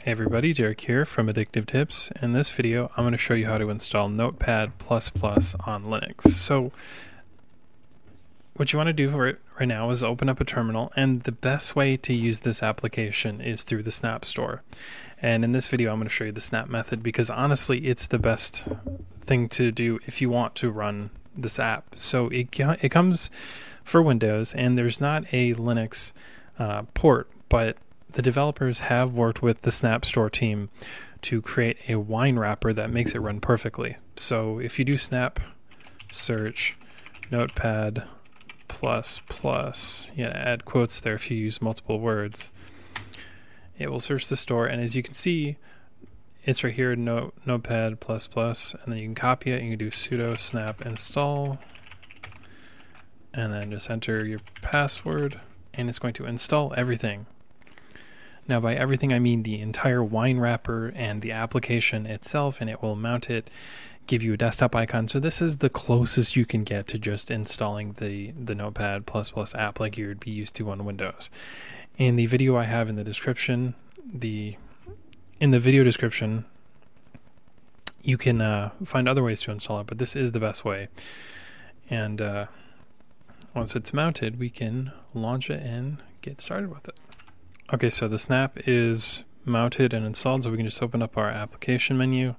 Hey everybody, Derek here from Addictive Tips. In this video, I'm going to show you how to install NotePad++ on Linux. So what you want to do for it right now is open up a terminal, and the best way to use this application is through the Snap Store. And in this video, I'm going to show you the Snap method because honestly, it's the best thing to do if you want to run this app. So it comes for Windows, and there's not a Linux port, but the developers have worked with the Snap Store team to create a wine wrapper that makes it run perfectly. So if you do snap search notepad++, add quotes there if you use multiple words, it will search the store, and as you can see, it's right here, notepad++, and then you can copy it. You can do sudo snap install, and then just enter your password, and it's going to install everything. Now by everything I mean the entire wine wrapper and the application itself, and it will mount it, give you a desktop icon. So this is the closest you can get to just installing the Notepad++ app like you would be used to on Windows. In the video I have in the description, in the video description, you can find other ways to install it, but this is the best way. And once it's mounted, we can launch it and get started with it. Okay, so the Snap is mounted and installed, so we can just open up our application menu,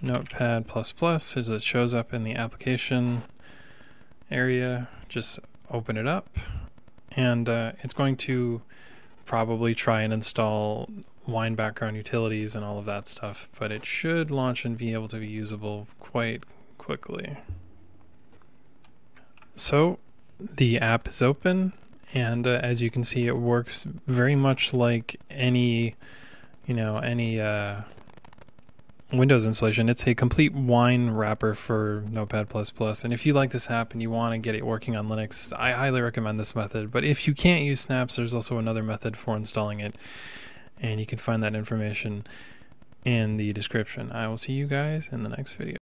Notepad++, as it shows up in the application area. Just open it up, and it's going to probably try and install wine background utilities and all of that stuff, but it should launch and be able to be usable quite quickly. So the app is open. And as you can see, it works very much like any Windows installation. It's a complete wine wrapper for Notepad++. And if you like this app and you want to get it working on Linux, I highly recommend this method. But if you can't use snaps, there's also another method for installing it. And you can find that information in the description. I will see you guys in the next video.